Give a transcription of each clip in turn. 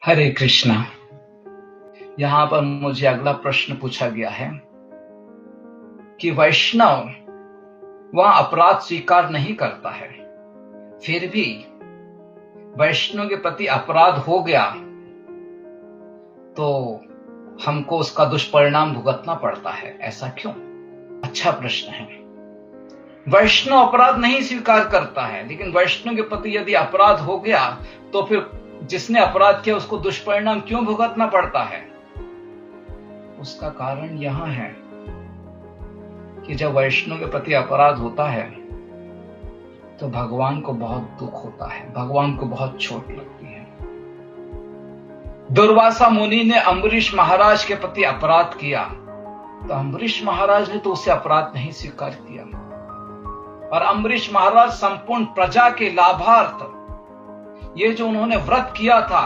हरे कृष्णा। यहाँ पर मुझे अगला प्रश्न पूछा गया है कि वैष्णव वह अपराध स्वीकार नहीं करता है, फिर भी वैष्णव के प्रति अपराध हो गया तो हमको उसका दुष्परिणाम भुगतना पड़ता है, ऐसा क्यों? अच्छा प्रश्न है। वैष्णव अपराध नहीं स्वीकार करता है, लेकिन वैष्णव के प्रति यदि अपराध हो गया तो फिर जिसने अपराध किया उसको दुष्परिणाम क्यों भुगतना पड़ता है? उसका कारण यहां है कि जब वैष्णव के प्रति अपराध होता है तो भगवान को बहुत दुख होता है, भगवान को बहुत चोट लगती है। दुर्वासा मुनि ने अम्बरीश महाराज के प्रति अपराध किया तो अम्बरीश महाराज ने तो उसे अपराध नहीं स्वीकार किया, और अम्बरीश महाराज संपूर्ण प्रजा के लाभार्थ ये जो उन्होंने व्रत किया था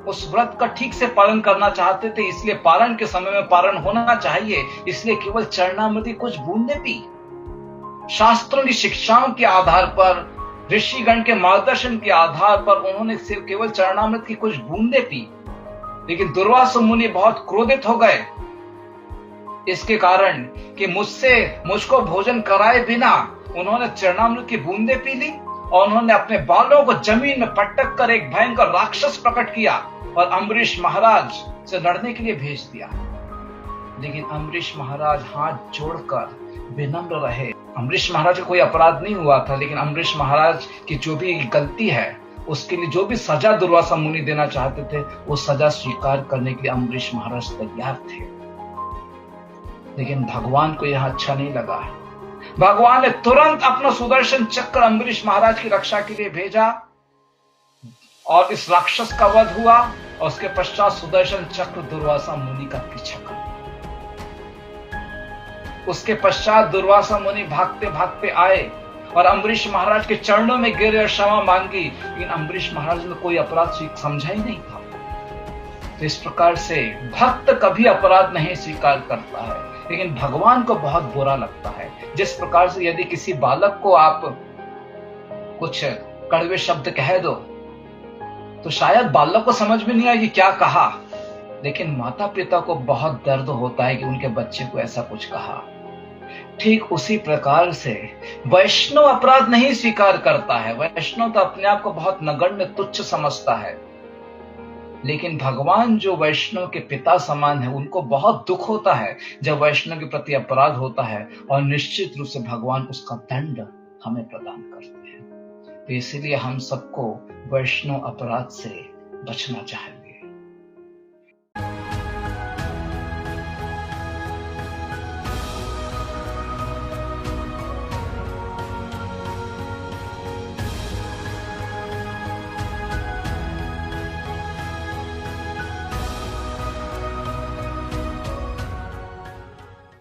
उस व्रत का ठीक से पालन करना चाहते थे, इसलिए पारण के समय में पारण होना चाहिए, इसलिए केवल चरणामृति कुछ बूंदे पी। शास्त्रों की शिक्षाओं के आधार पर, ऋषिगण के मार्गदर्शन के आधार पर उन्होंने सिर्फ केवल चरणामृत की कुछ बूंदे पी, लेकिन दुर्वासा मुनि बहुत क्रोधित हो गए इसके कारण कि मुझको भोजन कराए बिना उन्होंने चरणामृत की बूंदे पी ली, और उन्होंने अपने बालों को जमीन में पटक कर एक भयंकर राक्षस प्रकट किया और अम्बरीश महाराज से लड़ने के लिए भेज दिया। लेकिन अम्बरीश महाराज हाथ जोड़कर विनम्र रहे। अम्बरीश महाराज का कोई अपराध नहीं हुआ था, लेकिन अम्बरीश महाराज की जो भी गलती है उसके लिए जो भी सजा दुर्वासा मुनि देना चाहते थे वो सजा स्वीकार करने के लिए अम्बरीश महाराज तैयार थे। लेकिन भगवान को यह अच्छा नहीं लगा। भगवान ने तुरंत अपना सुदर्शन चक्र अम्बरीश महाराज की रक्षा के लिए भेजा और इस राक्षस का वध हुआ, और उसके पश्चात सुदर्शन चक्र दुर्वासा मुनि का पीछा कर दिया। उसके पश्चात दुर्वासा मुनि भागते भागते आए और अम्बरीश महाराज के चरणों में गिरे और क्षमा मांगी, लेकिन अम्बरीश महाराज ने कोई अपराध समझा ही नहीं था। तो इस प्रकार से भक्त कभी अपराध नहीं स्वीकार करता है, लेकिन भगवान को बहुत बुरा लगता है। जिस प्रकार से यदि किसी बालक को आप कुछ कड़वे शब्द कह दो तो शायद बालक को समझ में नहीं आए कि क्या कहा, लेकिन माता पिता को बहुत दर्द होता है कि उनके बच्चे को ऐसा कुछ कहा। ठीक उसी प्रकार से वैष्णव अपराध नहीं स्वीकार करता है। वैष्णव तो अपने आप को बहुत नगण्य तुच्छ समझता है, लेकिन भगवान जो वैष्णव के पिता समान है उनको बहुत दुख होता है जब वैष्णव के प्रति अपराध होता है, और निश्चित रूप से भगवान उसका दंड हमें प्रदान करते हैं। तो इसलिए हम सबको वैष्णव अपराध से बचना चाहिए।